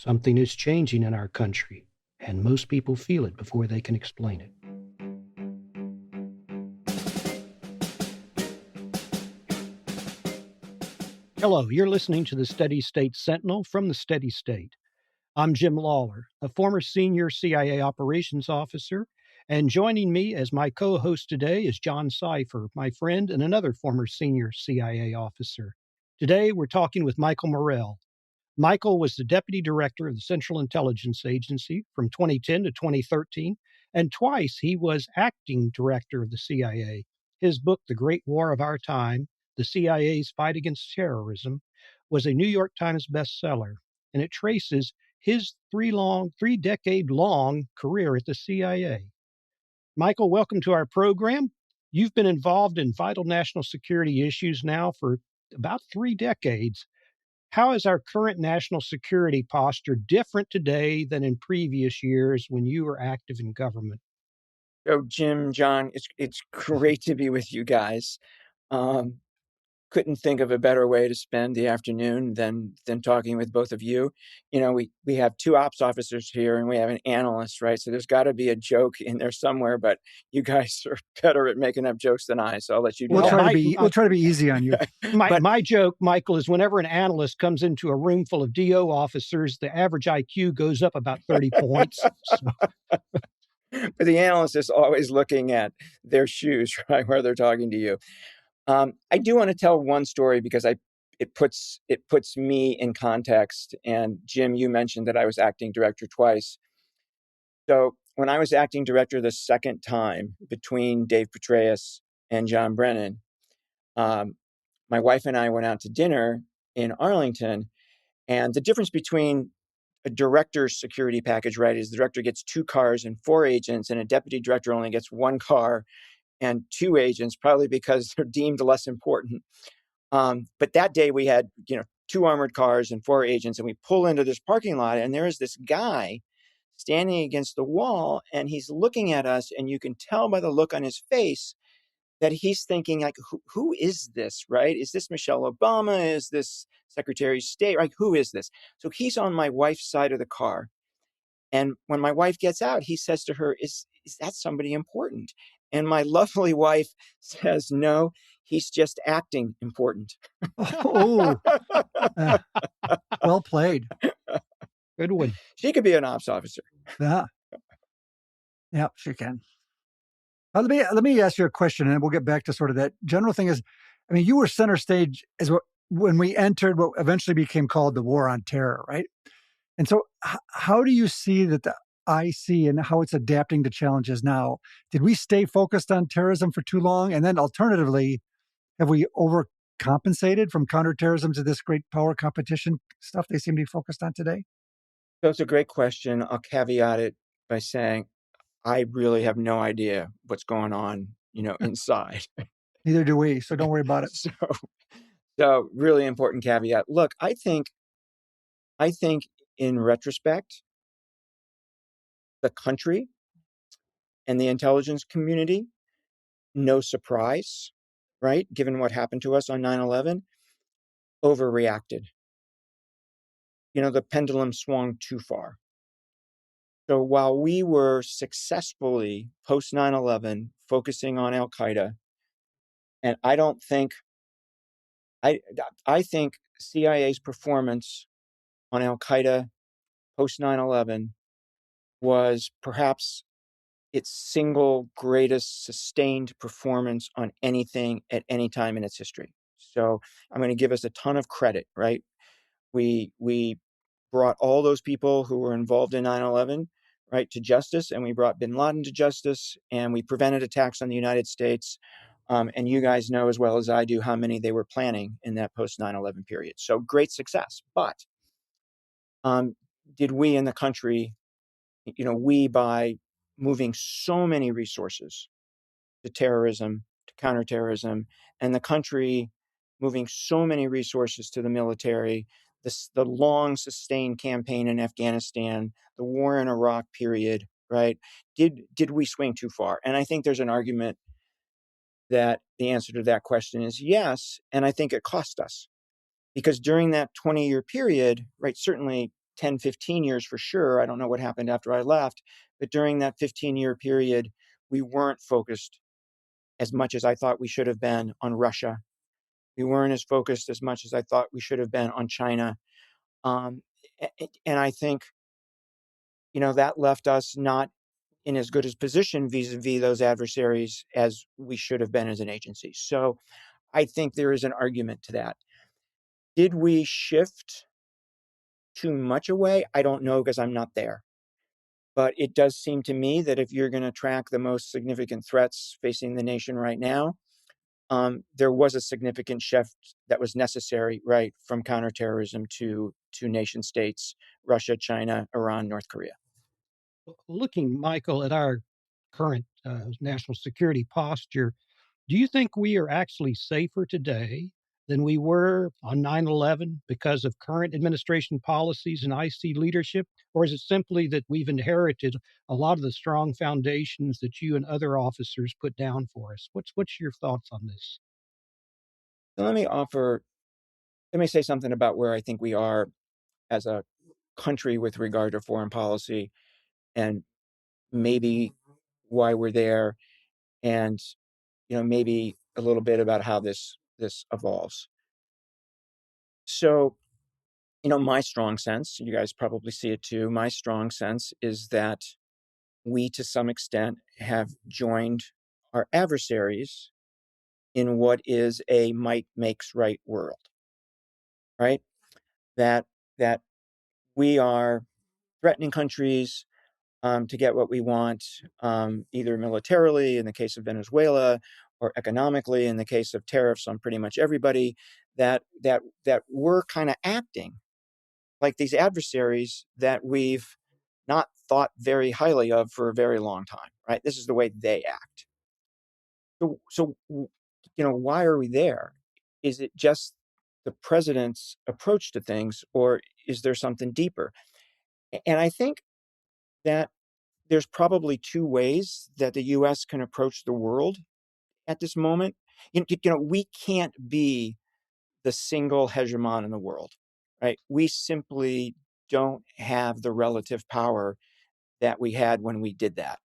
Something is changing in our country, and most people feel it before they can explain it. Hello, you're listening to the Steady State Sentinel from the Steady State. I'm Jim Lawler, a former senior CIA operations officer, and joining me as my co-host today is John Sipher, my friend and another former senior CIA officer. Today, we're talking with Michael Morell. Michael was the deputy director of the Central Intelligence Agency from 2010 to 2013, and twice he was acting director of the CIA. His book, The Great War of Our Time, The CIA's Fight Against Terrorism, was a New York Times bestseller, and it traces his three-decade-long career at the CIA. Michael, welcome to our program. You've been involved in vital national security issues now for about 3 decades. How is our current national security posture different today than in previous years when you were active in government? So, Jim, John, it's great to be with you guys. Couldn't think of a better way to spend the afternoon than talking with both of you. You know, we have 2 ops officers here and we have an analyst, right? So there's got to be a joke in there somewhere, but you guys are better at making up jokes than I, so I'll let you do We'll that. try to be easy on you. My joke, Michael, is whenever an analyst comes into a room full of DO officers, the average IQ goes up about 30 points. So. But the analyst is always looking at their shoes, right, where they're talking to you. I do want to tell one story because it puts me in context. And Jim, you mentioned that I was acting director twice. So when I was acting director the second time between Dave Petraeus and John Brennan, my wife and I went out to dinner in Arlington. And the difference between a director's security package, right, is the director gets 2 cars and 4 agents, and a deputy director only gets 1 car and 2 agents, probably because they're deemed less important. But that day we had, 2 armored cars and 4 agents, and we pull into this parking lot, and there is this guy standing against the wall, and he's looking at us, and you can tell by the look on his face that he's thinking, like, who is this, right? Is this Michelle Obama? Is this Secretary of State? Like, who is this? So he's on my wife's side of the car. And when my wife gets out, he says to her, is that somebody important? And my lovely wife says, no, he's just acting important. Oh, well played. Good one. She could be an ops officer. Yeah, she can. Let me ask you a question, and we'll get back to sort of that general thing. You were center stage when we entered what eventually became called the War on Terror, right? And so how do you see that the IC and how it's adapting to challenges now? Did we stay focused on terrorism for too long? And then alternatively, have we overcompensated from counterterrorism to this great power competition stuff they seem to be focused on today? That's a great question. I'll caveat it by saying I really have no idea what's going on, inside. Neither do we, so don't worry about it. So really important caveat. Look, I think in retrospect, the country and the intelligence community, no surprise, right? Given what happened to us on 9/11, overreacted. The pendulum swung too far. So while we were successfully post 9/11 focusing on Al Qaeda, and I think CIA's performance on Al Qaeda post 9/11 was perhaps its single greatest sustained performance on anything at any time in its history. So I'm going to give us a ton of credit, right? We brought all those people who were involved in 9/11, right, to justice, and we brought bin Laden to justice, and we prevented attacks on the United States. And you guys know as well as I do how many they were planning in that post 9/11 period. So great success. But did we in the country, we by moving so many resources to terrorism, to counterterrorism, and the country moving so many resources to the military, the long sustained campaign in Afghanistan, the war in Iraq period, right? Did we swing too far? And I think there's an argument that the answer to that question is yes. And I think it cost us because during that 20-year period, right, certainly 10, 15 years for sure. I don't know what happened after I left, but during that 15-year period, we weren't focused as much as I thought we should have been on Russia. We weren't as focused as much as I thought we should have been on China. Um, and I think, that left us not in as good a position vis-a-vis those adversaries as we should have been as an agency. So I think there is an argument to that. Did we shift too much away? I don't know because I'm not there. But it does seem to me that if you're going to track the most significant threats facing the nation right now, there was a significant shift that was necessary, right, from counterterrorism to nation states, Russia, China, Iran, North Korea. Looking, Michael, at our current national security posture, do you think we are actually safer today than we were on 9/11 because of current administration policies and IC leadership? Or is it simply that we've inherited a lot of the strong foundations that you and other officers put down for us? What's your thoughts on this? So let me say something about where I think we are as a country with regard to foreign policy and maybe why we're there, and maybe a little bit about how this evolves. So, my strong sense, you guys probably see it too, my strong sense is that we to some extent have joined our adversaries in what is a might makes right world, right? That that we are threatening countries to get what we want, either militarily in the case of Venezuela, or economically in the case of tariffs on pretty much everybody. That we're kind of acting like these adversaries that we've not thought very highly of for a very long time, right? This is the way they act. So why are we there? Is it just the president's approach to things, or is there something deeper? And I think that there's probably two ways that the U.S. can approach the world at this moment. We can't be the single hegemon in the world, right? We simply don't have the relative power that we had when we did that,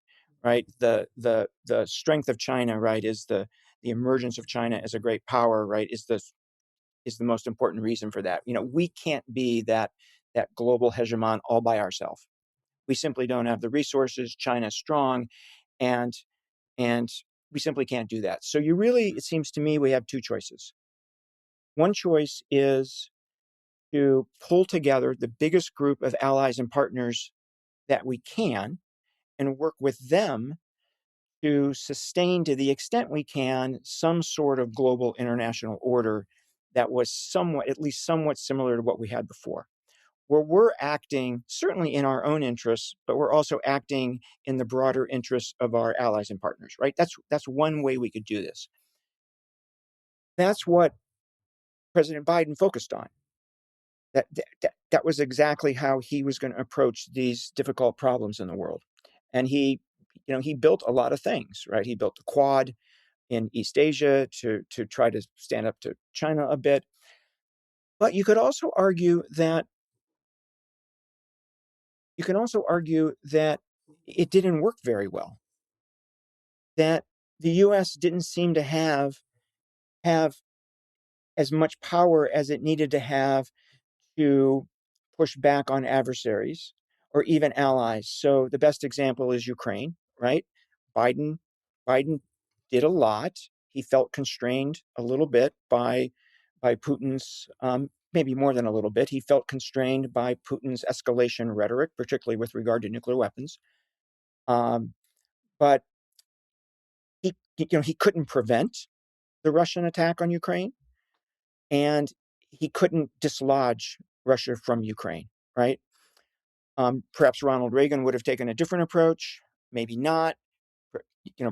right? The strength of China, right, is the emergence of China as a great power, right, is the most important reason for that. We can't be that global hegemon all by ourselves. We simply don't have the resources. China's strong, and and we simply can't do that. So it seems to me, we have two choices. One choice is to pull together the biggest group of allies and partners that we can and work with them to sustain, to the extent we can, some sort of global international order that was at least somewhat similar to what we had before, where we're acting certainly in our own interests, but we're also acting in the broader interests of our allies and partners, right? That's one way we could do this. That's what President Biden focused on. That was exactly how he was going to approach these difficult problems in the world. And he built a lot of things, right? He built the Quad in East Asia to try to stand up to China a bit. But you could also argue that it didn't work very well. That the U.S. didn't seem to have as much power as it needed to have to push back on adversaries or even allies. So the best example is Ukraine, right? Biden did a lot. He felt constrained a little bit by Putin's, maybe more than a little bit. He felt constrained by Putin's escalation rhetoric, particularly with regard to nuclear weapons. But he couldn't prevent the Russian attack on Ukraine, and he couldn't dislodge Russia from Ukraine, right? Perhaps Ronald Reagan would have taken a different approach, maybe not.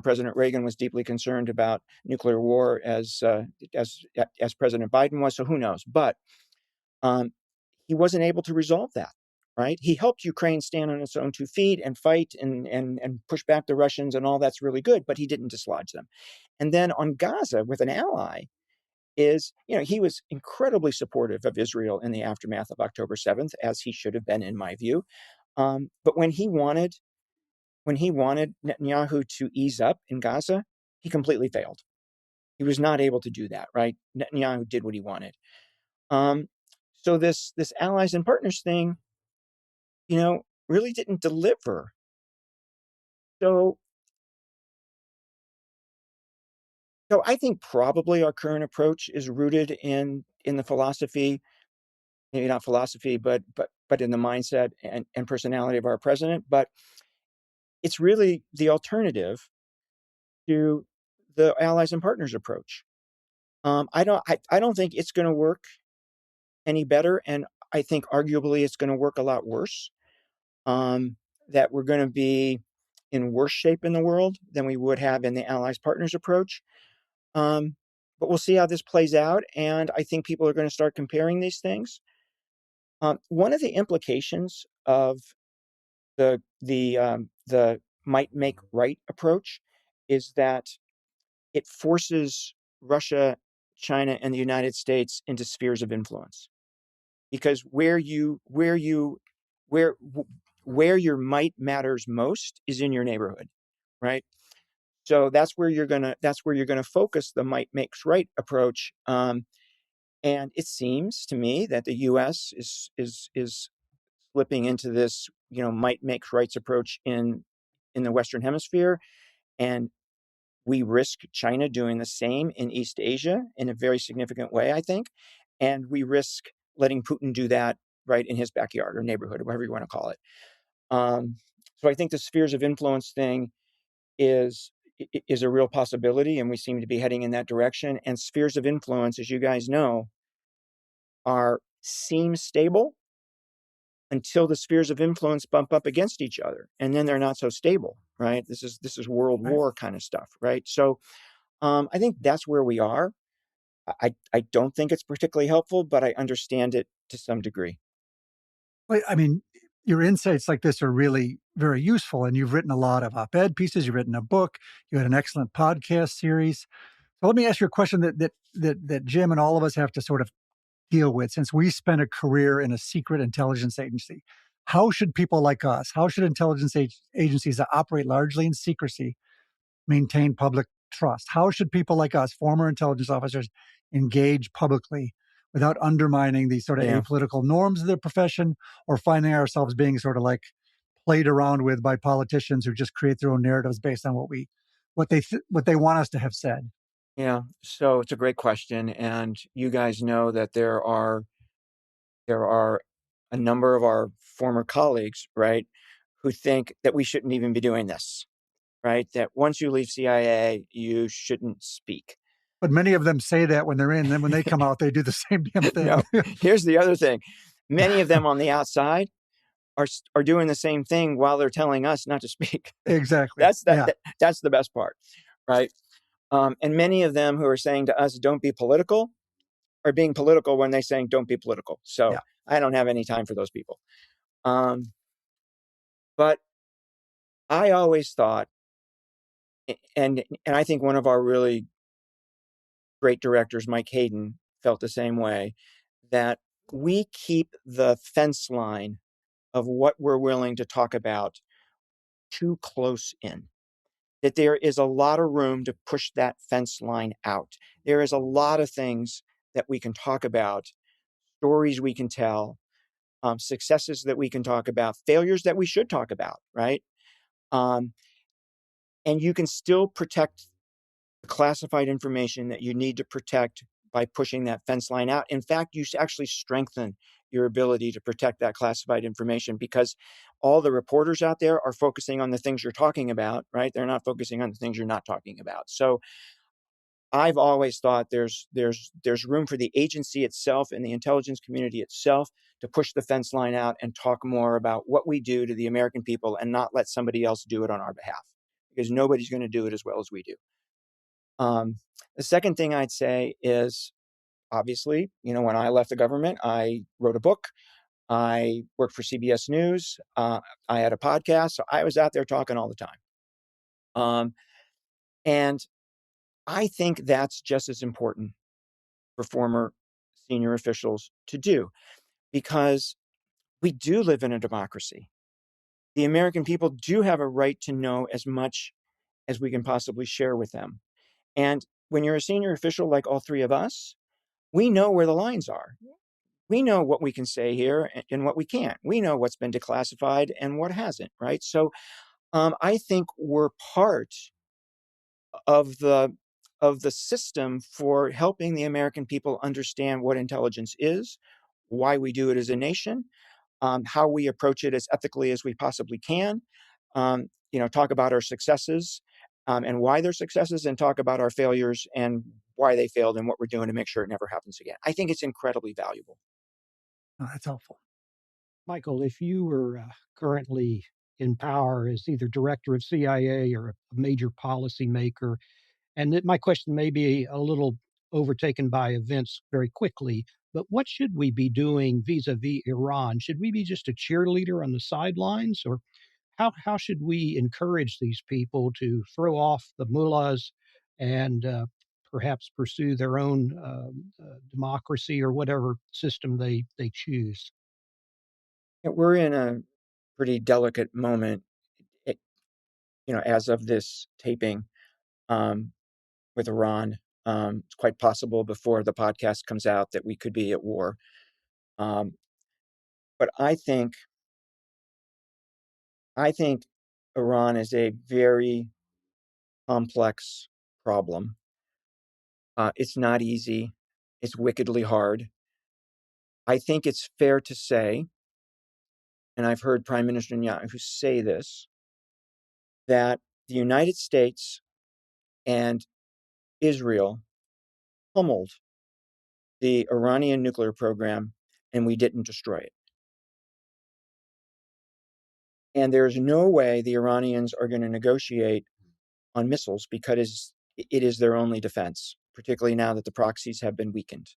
President Reagan was deeply concerned about nuclear war as President Biden was, so who knows? But he wasn't able to resolve that, right? He helped Ukraine stand on its own 2 feet and fight and push back the Russians, and all that's really good, but he didn't dislodge them. And then on Gaza, with an ally, is, he was incredibly supportive of Israel in the aftermath of October 7th, as he should have been, in my view. But when he wanted Netanyahu to ease up in Gaza, he completely failed. He was not able to do that, right? Netanyahu did what he wanted. So this allies and partners thing, really didn't deliver. So I think probably our current approach is rooted in the philosophy, maybe not philosophy, but in the mindset and personality of our president. But it's really the alternative to the allies and partners approach. I don't think it's going to work any better, and I think arguably it's going to work a lot worse. That we're going to be in worse shape in the world than we would have in the allies partners approach. But we'll see how this plays out, and I think people are going to start comparing these things. One of the implications of the might make right approach is that it forces Russia, China, and the United States into spheres of influence, because where your might matters most is in your neighborhood, right? So that's where you're gonna focus the might makes right approach. And it seems to me that the U.S. is slipping into this, might makes rights approach in the Western Hemisphere, and we risk China doing the same in East Asia in a very significant way, I think, and we risk letting Putin do that right in his backyard or neighborhood, or whatever you want to call it. So I think the spheres of influence thing is a real possibility, and we seem to be heading in that direction. And spheres of influence, as you guys know, seem stable until the spheres of influence bump up against each other, and then they're not so stable, right? This is World War kind of stuff, right? So I think that's where we are. I don't think it's particularly helpful, but I understand it to some degree. Well, I mean, your insights like this are really very useful, and you've written a lot of op-ed pieces. You've written a book. You had an excellent podcast series. So let me ask you a question that Jim and all of us have to sort of deal with, since we spent a career in a secret intelligence agency. How should people like us, how should intelligence agencies that operate largely in secrecy maintain public trust? How should people like us, former intelligence officers, engage publicly without undermining the sort of apolitical norms of the profession, or finding ourselves being sort of like played around with by politicians who just create their own narratives based on what they want us to have said? Yeah, so it's a great question, and you guys know that there are a number of our former colleagues, right, who think that we shouldn't even be doing this, right? That once you leave CIA, you shouldn't speak. But many of them say that when they're in, then when they come out, they do the same damn thing. No, here's the other thing. Many of them on the outside are doing the same thing while they're telling us not to speak. Exactly. That's the best part, right? And many of them who are saying to us, don't be political, are being political when they're saying don't be political. So I don't have any time for those people. But I always thought, and I think one of our really great directors, Mike Hayden, felt the same way, that we keep the fence line of what we're willing to talk about too close in. That there is a lot of room to push that fence line out. There is a lot of things that we can talk about, stories we can tell, successes that we can talk about, failures that we should talk about, right? And you can still protect the classified information that you need to protect by pushing that fence line out. In fact, you actually strengthen your ability to protect that classified information, because all the reporters out there are focusing on the things you're talking about, right? They're not focusing on the things you're not talking about. So I've always thought there's room for the agency itself and the intelligence community itself to push the fence line out and talk more about what we do to the American people, and not let somebody else do it on our behalf, because nobody's going to do it as well as we do. The second thing I'd say is, obviously, when I left the government, I wrote a book. I worked for CBS News. I had a podcast. So I was out there talking all the time. And I think that's just as important for former senior officials to do, because we do live in a democracy. The American people do have a right to know as much as we can possibly share with them. And when you're a senior official like all three of us, we know where the lines are. We know what we can say here and what we can't. We know what's been declassified and what hasn't, right? So I think we're part of the system for helping the American people understand what intelligence is, why we do it as a nation, how we approach it as ethically as we possibly can. Talk about our successes and why they're successes, and talk about our failures and why they failed and what we're doing to make sure it never happens again. I think it's incredibly valuable. Oh, that's helpful. Michael, if you were currently in power as either director of CIA or a major policymaker, and my question may be a little overtaken by events very quickly, but what should we be doing vis-a-vis Iran? Should we be just a cheerleader on the sidelines, or how should we encourage these people to throw off the mullahs and perhaps pursue their own democracy or whatever system they choose? We're in a pretty delicate moment, as of this taping, with Iran. It's quite possible before the podcast comes out that we could be at war. But I think Iran is a very complex problem. It's not easy. It's wickedly hard. I think it's fair to say, and I've heard Prime Minister Netanyahu say this, that the United States and Israel pummeled the Iranian nuclear program and we didn't destroy it. And there's no way the Iranians are going to negotiate on missiles because it is their only defense, particularly now that the proxies have been weakened.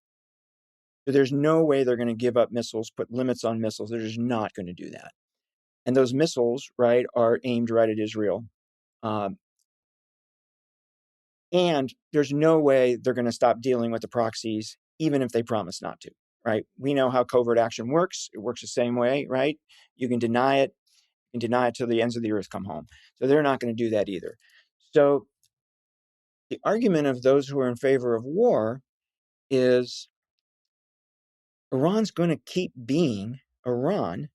So there's no way they're going to give up missiles, put limits on missiles. They're just not going to do that. And those missiles, right, are aimed right at Israel. And there's no way they're going to stop dealing with the proxies, even if they promise not to, right? We know how covert action works. It works the same way, right? You can deny it. You can deny it till the ends of the earth come home. So they're not going to do that either. So the argument of those who are in favor of war is Iran's going to keep being Iran,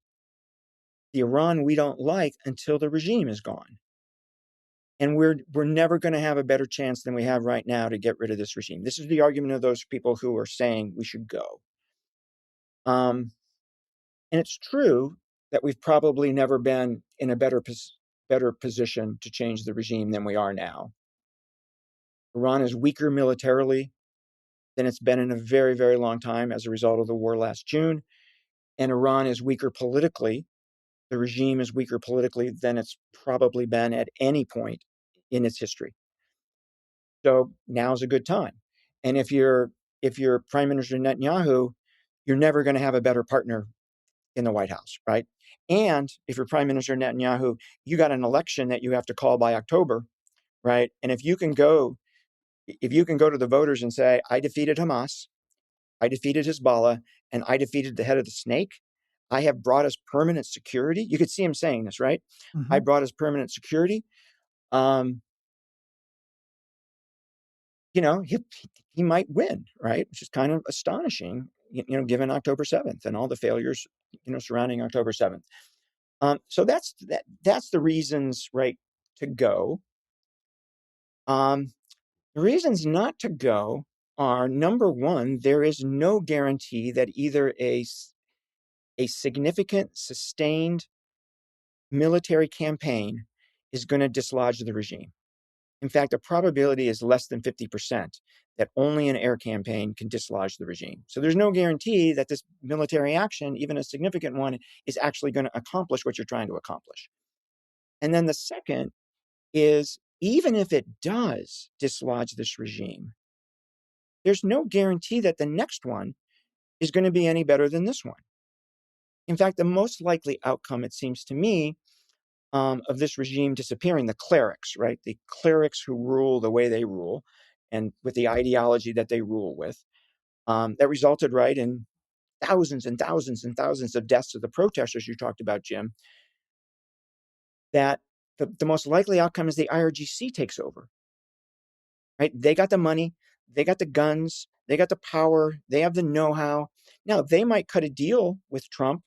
the Iran we don't like, until the regime is gone. And we're never going to have a better chance than we have right now to get rid of this regime. This is the argument of those people who are saying we should go. And it's true that we've probably never been in a better position to change the regime than we are now. Iran is weaker militarily than it's been in a very, very long time as a result of the war last June. And Iran is weaker politically. The regime is weaker politically than it's probably been at any point in its history. So now's a good time. And if you're Prime Minister Netanyahu, you're never going to have a better partner in the White House, right? And if you're Prime Minister Netanyahu, you got an election that you have to call by October, right? And if you can go to the voters and say, I defeated Hamas, I defeated Hezbollah, and I defeated the head of the snake, I have brought us permanent security. You could see him saying this, right? Mm-hmm. I brought us permanent security. He might win, right? Which is kind of astonishing, given October 7th and all the failures, surrounding October 7th. So that's the reasons, right, to go. The reasons not to go are, number one, there is no guarantee that either a significant, sustained military campaign is going to dislodge the regime. In fact, the probability is less than 50% that only an air campaign can dislodge the regime. So there's no guarantee that this military action, even a significant one, is actually going to accomplish what you're trying to accomplish. And then the second is, even if it does dislodge this regime, there's no guarantee that the next one is going to be any better than this one. In fact, the most likely outcome, it seems to me, of this regime disappearing, the clerics, right? The clerics who rule the way they rule and with the ideology that they rule with, that resulted, right, in thousands and thousands and thousands of deaths of the protesters you talked about, Jim, that the most likely outcome is the IRGC takes over, right? They got the money, they got the guns, they got the power, they have the know-how. Now, they might cut a deal with Trump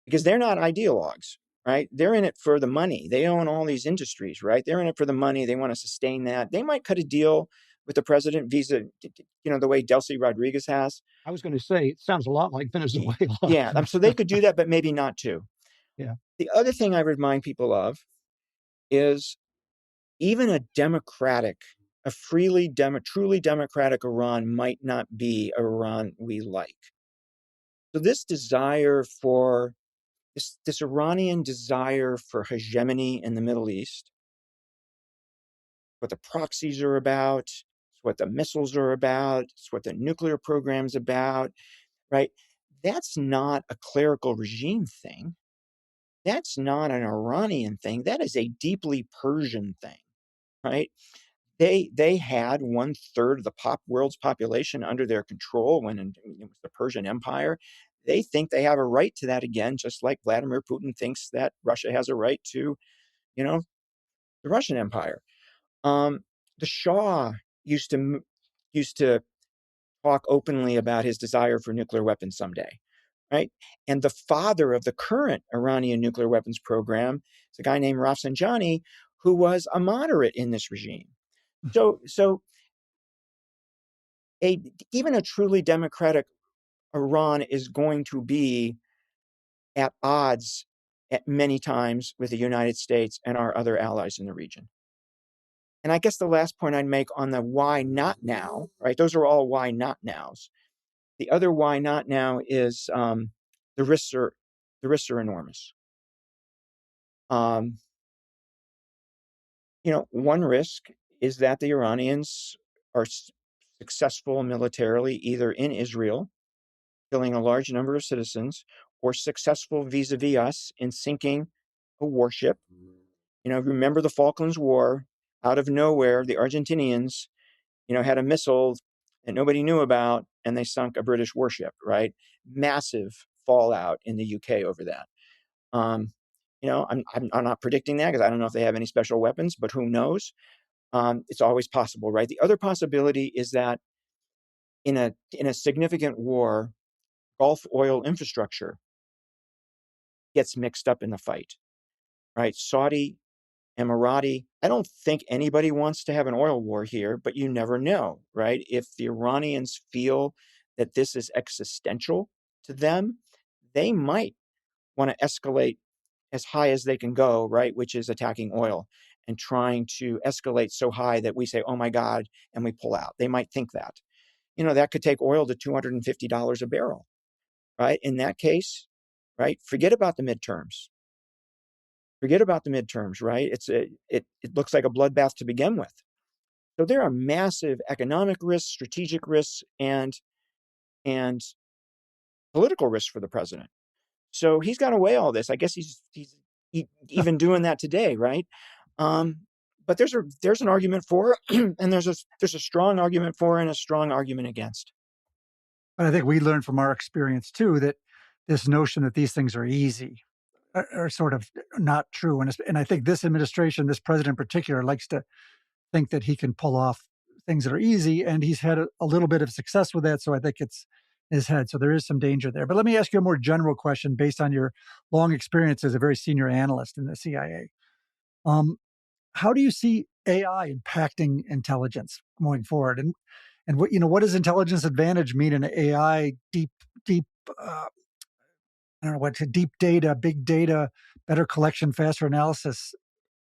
because they're not ideologues, right? They're in it for the money. They own all these industries, right? They're in it for the money. They want to sustain that. They might cut a deal with the president visa, the way Delcy Rodriguez has. I was going to say, it sounds a lot like Venezuela. Yeah, so they could do that, but maybe not too. Yeah. The other thing I remind people of is even a truly democratic Iran might not be Iran we like. So this Iranian desire for hegemony in the Middle East, what the proxies are about, it's what the missiles are about, it's what the nuclear program's about, right? That's not a clerical regime thing. That's not an Iranian thing. That is a deeply Persian thing, right? They had 1/3 of the world's population under their control when it was the Persian Empire. They think they have a right to that again, just like Vladimir Putin thinks that Russia has a right to, the Russian Empire. The Shah used to talk openly about his desire for nuclear weapons someday, right? And the father of the current Iranian nuclear weapons program is a guy named Rafsanjani, who was a moderate in this regime. So even a truly democratic Iran is going to be at odds at many times with the United States and our other allies in the region. And I guess the last point I'd make on the why not now, right? Those are all why not nows. The other why not now is the risks are enormous. One risk is that the Iranians are successful militarily either in Israel, killing a large number of citizens, or successful vis-a-vis us in sinking a warship. Remember the Falklands War. Out of nowhere, the Argentinians, had a missile that nobody knew about, and they sunk a British warship, right? Massive fallout in the UK over that. I'm not predicting that because I don't know if they have any special weapons, but who knows? It's always possible, right? The other possibility is that in a significant war, Gulf oil infrastructure gets mixed up in the fight, right? Saudi, Emirati. I don't think anybody wants to have an oil war here, but you never know, right? If the Iranians feel that this is existential to them, they might want to escalate as high as they can go, right? Which is attacking oil and trying to escalate so high that we say, oh my God, and we pull out. They might think that. That could take oil to $250 a barrel, right? In that case, right? Forget about the midterms. Right? It looks like a bloodbath to begin with. So there are massive economic risks, strategic risks, and political risks for the president. So he's got to weigh all this. I guess he's even doing that today, right? But there's an argument for, and there's a strong argument for and a strong argument against. But I think we learned from our experience too that this notion that these things are easy are sort of not true. And I think this administration, this president in particular, likes to think that he can pull off things that are easy, and he's had a little bit of success with that. So I think it's in his head. So there is some danger there. But let me ask you a more general question based on your long experience as a very senior analyst in the CIA. How do you see AI impacting intelligence going forward? And what does intelligence advantage mean in an AI deep, I don't know what, to deep data, big data, better collection, faster analysis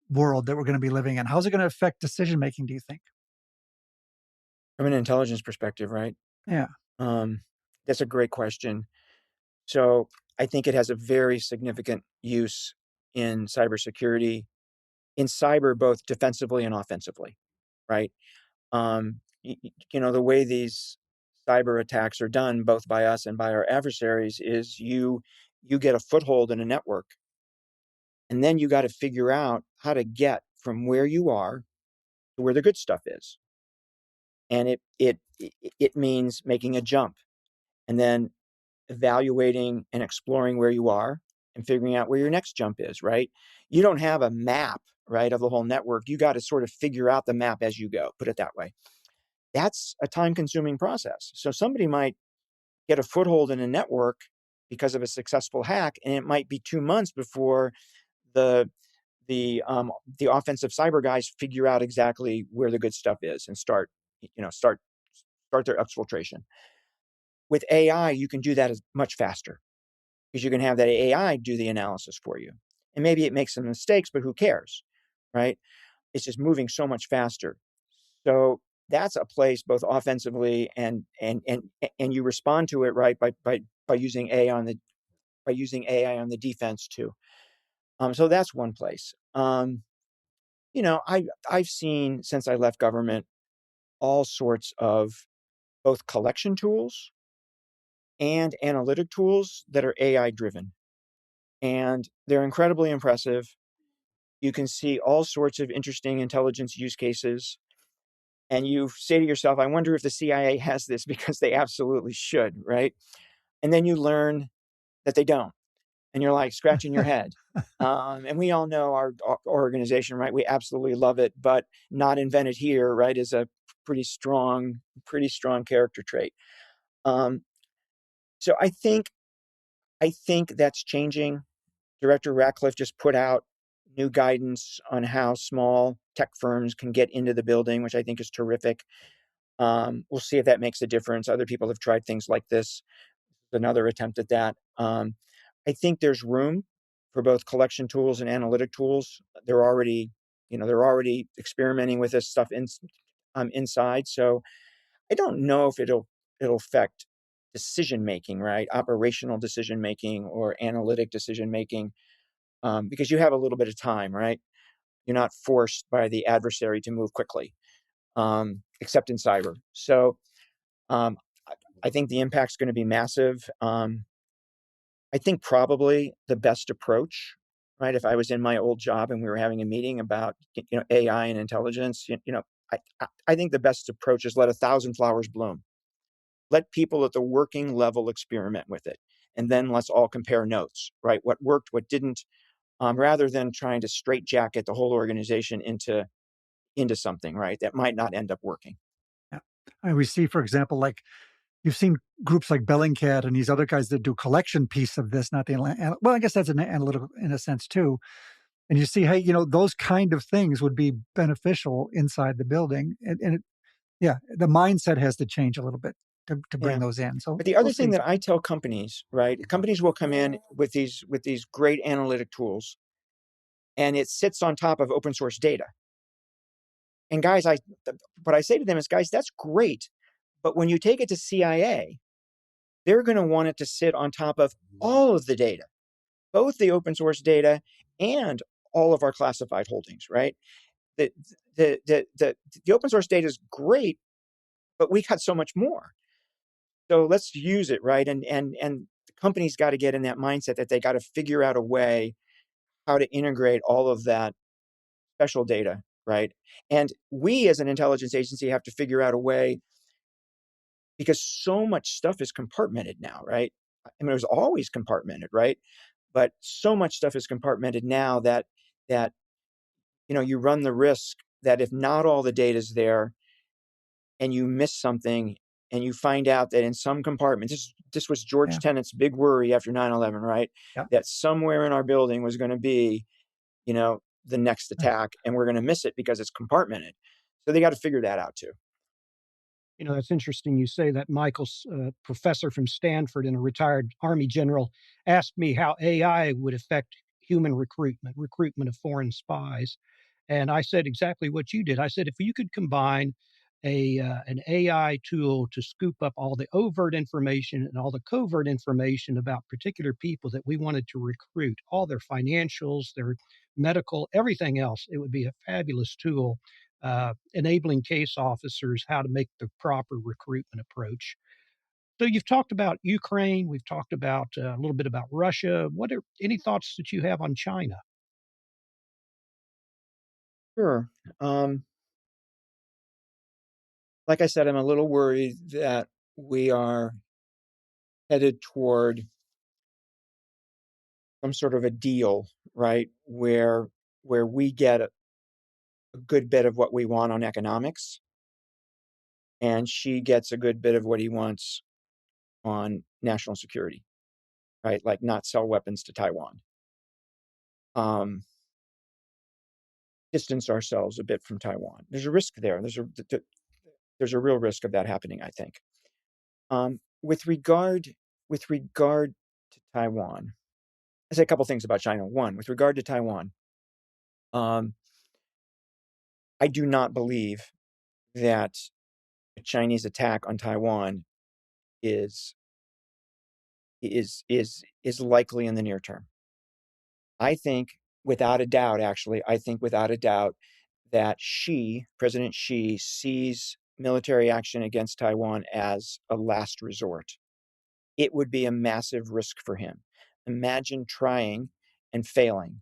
world that we're going to be living in? How's it going to affect decision making, do you think? From an intelligence perspective, right? Yeah. That's a great question. So I think it has a very significant use in cybersecurity, in cyber, both defensively and offensively, right? The way these cyber attacks are done, both by us and by our adversaries, is you get a foothold in a network, and then you got to figure out how to get from where you are to where the good stuff is. and it means making a jump and then evaluating and exploring where you are and figuring out where your next jump is, right? You don't have a map, right, of the whole network. You got to sort of figure out the map as you go, put it that way. That's a time-consuming process. So somebody might get a foothold in a network because of a successful hack, and it might be 2 months before the the offensive cyber guys figure out exactly where the good stuff is and start their exfiltration. With AI, you can do that as much faster because you can have that AI do the analysis for you. And maybe it makes some mistakes, but who cares, right? It's just moving so much faster. So that's a place both offensively and you respond to it right by using AI on the defense too. So that's one place. I've seen since I left government all sorts of both collection tools and analytic tools that are AI driven, and they're incredibly impressive. You can see all sorts of interesting intelligence use cases, and you say to yourself, I wonder if the CIA has this because they absolutely should, right? And then you learn that they don't, and you're like scratching your head. And we all know our organization, right? We absolutely love it, but not invented here, right? Is a pretty strong character trait. So I think that's changing. Director Ratcliffe just put out new guidance on how small tech firms can get into the building, which I think is terrific. We'll see if that makes a difference. Other people have tried things like this. Another attempt at that. I think there's room for both collection tools and analytic tools. They're already experimenting with this stuff inside. So I don't know if it'll affect decision making, right? Operational decision making or analytic decision making, because you have a little bit of time, right? You're not forced by the adversary to move quickly, except in cyber. So um, I think the impact's going to be massive. I think probably the best approach, right? If I was in my old job and we were having a meeting about AI and intelligence, I think the best approach is let 1,000 flowers bloom. Let people at the working level experiment with it, and then let's all compare notes, right? What worked, what didn't, rather than trying to straitjacket the whole organization into something, right? That might not end up working. Yeah. And we see, for example, like you've seen groups like Bellingcat and these other guys that do collection piece of this, not the well, I guess that's an analytical in a sense too. And you see, hey, those kind of things would be beneficial inside the building, and yeah, the mindset has to change a little bit to bring Yeah. those in. So But the we'll other thing see. that I tell companies, right? Companies will come in with these great analytic tools, and it sits on top of open source data. And guys, what I say to them is, guys, that's great, but when you take it to CIA, they're going to want it to sit on top of all of the data, both the open source data and all of our classified holdings, right? The the open source data is great, but we got so much more. So let's use it, right? And the company's got to get in that mindset that they got to figure out a way how to integrate all of that special data, right? And we as an intelligence agency have to figure out a way, because so much stuff is compartmented now, right? I mean, it was always compartmented, right? But so much stuff is compartmented now that you run the risk that if not all the data is there and you miss something and you find out that in some compartment, this was George Tenet's big worry after 9/11, right? Yeah. That somewhere in our building was going to be, the next attack, and we're going to miss it because it's compartmented. So they got to figure that out too. That's interesting you say that. Michael's professor from Stanford and a retired Army general asked me how AI would affect human recruitment of foreign spies. And I said exactly what you did. I said, if you could combine an AI tool to scoop up all the overt information and all the covert information about particular people that we wanted to recruit, all their financials, their medical, everything else, it would be a fabulous tool enabling case officers how to make the proper recruitment approach. So you've talked about Ukraine. We've talked about a little bit about Russia. What are any thoughts that you have on China? Sure. like I said, I'm a little worried that we are headed toward some sort of a deal, right, where we get a good bit of what we want on economics, and she gets a good bit of what he wants on national security, right? Like not sell weapons to Taiwan. Distance ourselves a bit from Taiwan. There's a risk there. There's a real risk of that happening, I think. With regard to Taiwan, I say a couple things about China. One, with regard to Taiwan, I do not believe that a Chinese attack on Taiwan is likely in the near term. I think without a doubt, actually, that President Xi, sees military action against Taiwan as a last resort. It would be a massive risk for him. Imagine trying and failing.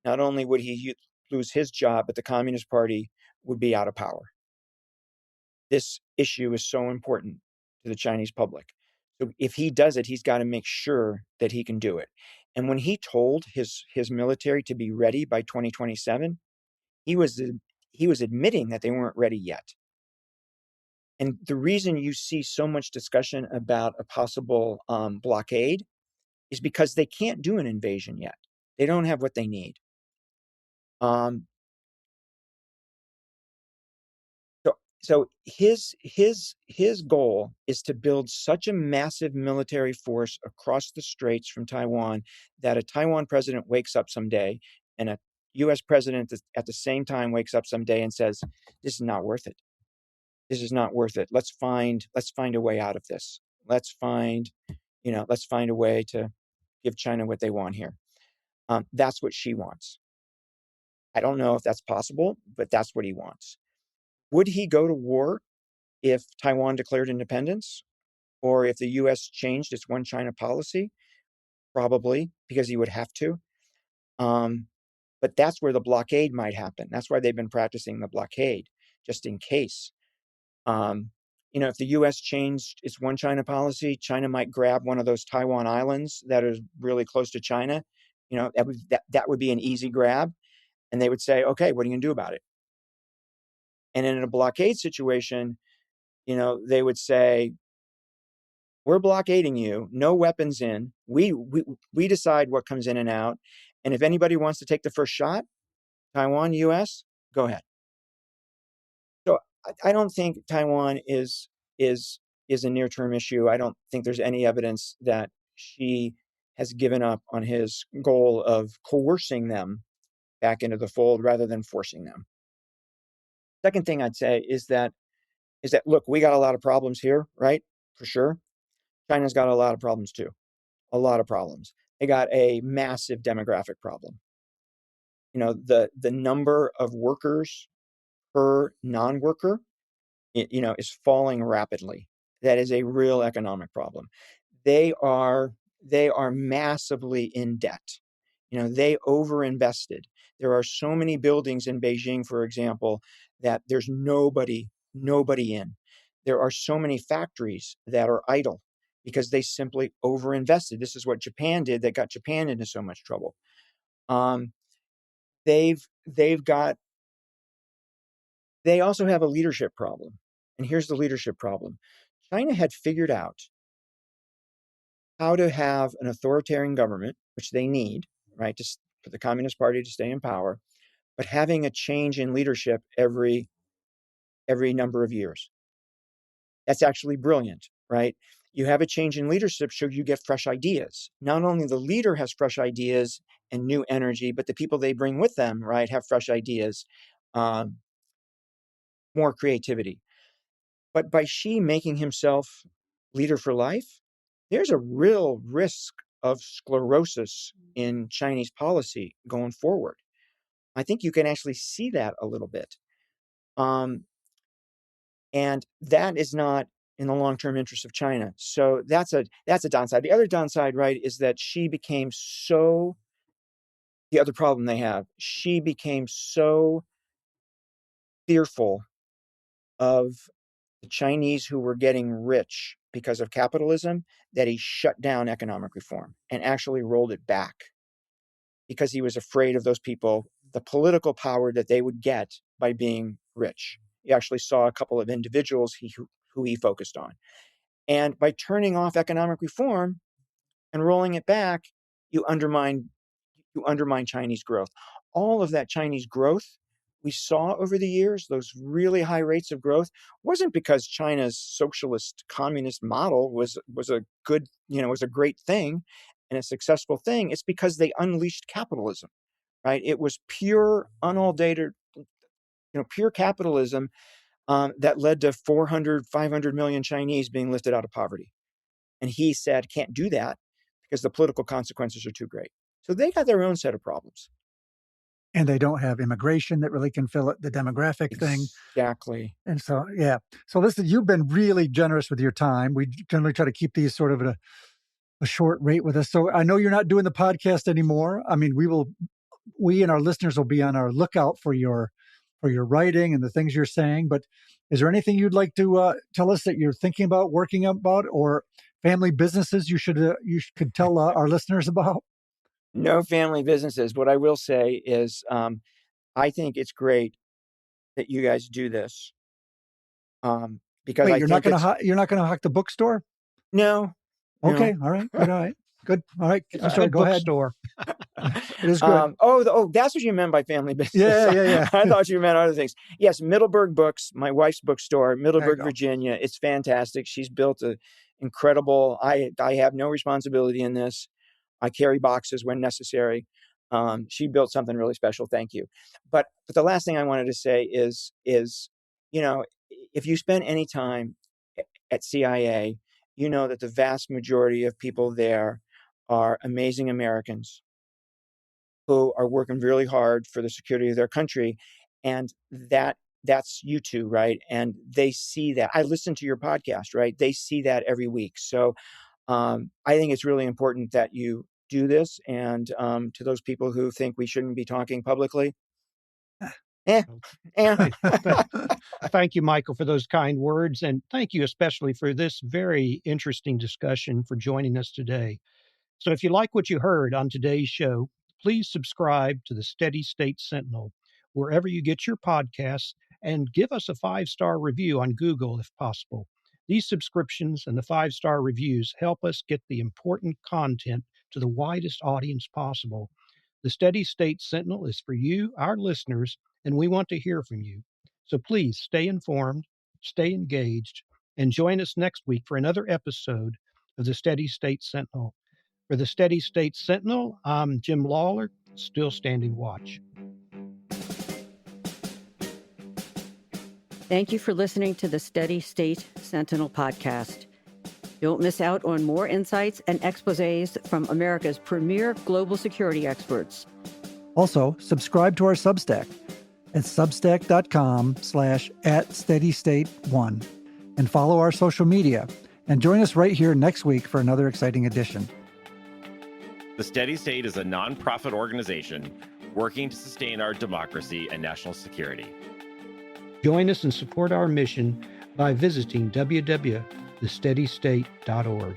Not only would he lose his job, but the Communist Party would be out of power. This issue is so important to the Chinese public. So if he does it, he's got to make sure that he can do it. And when he told his military to be ready by 2027, he was admitting that they weren't ready yet. And the reason you see so much discussion about a possible blockade is because they can't do an invasion yet. They don't have what they need. So his goal is to build such a massive military force across the straits from Taiwan that a Taiwan president wakes up someday and a U.S. president at the same time wakes up someday and says, "This is not worth it. This is not worth it. Let's find a way out of this. Let's find a way to give China what they want here." That's what she wants. I don't know if that's possible, but that's what he wants. Would he go to war if Taiwan declared independence, or if the U.S. changed its one China policy? Probably, because he would have to. But that's where the blockade might happen. That's why they've been practicing the blockade, just in case. If the U.S. changed its one China policy, China might grab one of those Taiwan islands that is really close to China. That would be an easy grab, and they would say, "Okay, what are you going to do about it?" And in a blockade situation, they would say, "We're blockading you, no weapons in. We decide what comes in and out. And if anybody wants to take the first shot, Taiwan, US, go ahead." So I don't think Taiwan is a near-term issue. I don't think there's any evidence that Xi has given up on his goal of coercing them back into the fold rather than forcing them. Second thing I'd say is that look, we got a lot of problems here, right? For sure. China's got a lot of problems too. A lot of problems. They got a massive demographic problem. The number of workers per non-worker, is falling rapidly. That is a real economic problem. They are massively in debt. They overinvested. There are so many buildings in Beijing, for example, that there's nobody in. There are so many factories that are idle because they simply overinvested. This is what Japan did that got Japan into so much trouble. They also have a leadership problem. And here's the leadership problem. China had figured out how to have an authoritarian government, which they need, right, for the Communist Party to stay in power, but having a change in leadership every number of years. That's actually brilliant, right? You have a change in leadership, so you get fresh ideas. Not only the leader has fresh ideas and new energy, but the people they bring with them, right, have fresh ideas, more creativity. But by Xi making himself leader for life, there's a real risk of sclerosis in Chinese policy going forward. I think you can actually see that a little bit. And that is not in the long-term interest of China. So that's a downside. The other downside, right, is that the other problem they have, Xi became so fearful of the Chinese who were getting rich because of capitalism, that he shut down economic reform and actually rolled it back because he was afraid of those people, the political power that they would get by being rich. He actually saw a couple of individuals who he focused on. And by turning off economic reform and rolling it back, you undermine Chinese growth. All of that Chinese growth we saw over the years, those really high rates of growth, wasn't because China's socialist communist model was a good, was a great thing and a successful thing. It's because they unleashed capitalism, right? It was pure, unadulterated, pure capitalism that led to 400, 500 million Chinese being lifted out of poverty. And he said, can't do that because the political consequences are too great. So they got their own set of problems. And they don't have immigration that really can fill it, the demographic thing. Exactly. And so, yeah. So listen, you've been really generous with your time. We generally try to keep these sort of at a short rate with us. So I know you're not doing the podcast anymore. I mean, we and our listeners will be on our lookout for your writing and the things you're saying. But is there anything you'd like to tell us that you're thinking about, working about, or family businesses you could tell our listeners about? No family businesses. What I will say is, I think it's great that you guys do this. Because wait, you're not going to hack the bookstore? No. Okay. All right. Good. All right. Good. All right. It's a go ahead. Bookstore. It is good. That's what you meant by family business. Yeah. I thought you meant other things. Yes, Middleburg Books, my wife's bookstore, Middleburg, Virginia. It's fantastic. She's built an incredible. I have no responsibility in this. I carry boxes when necessary. She built something really special. Thank you. But the last thing I wanted to say is if you spend any time at CIA, you know that the vast majority of people there are amazing Americans who are working really hard for the security of their country. And that's you two, right? And they see that. I listen to your podcast, right? They see that every week. So I think it's really important that you do this. And to those people who think we shouldn't be talking publicly, Thank you, Michael, for those kind words. And thank you especially for this very interesting discussion, for joining us today. So if you like what you heard on today's show, please subscribe to the Steady State Sentinel wherever you get your podcasts, and give us a 5-star review on Google if possible. These subscriptions and the 5-star reviews help us get the important content to the widest audience possible. The Steady State Sentinel is for you, our listeners, and we want to hear from you. So please stay informed, stay engaged, and join us next week for another episode of the Steady State Sentinel. For the Steady State Sentinel, I'm Jim Lawler, still standing watch. Thank you for listening to the Steady State Sentinel podcast. Don't miss out on more insights and exposés from America's premier global security experts. Also, subscribe to our Substack at substack.com/@steadystate1 and follow our social media, and join us right here next week for another exciting edition. The Steady State is a nonprofit organization working to sustain our democracy and national security. Join us and support our mission by visiting www.thesteadystate.org.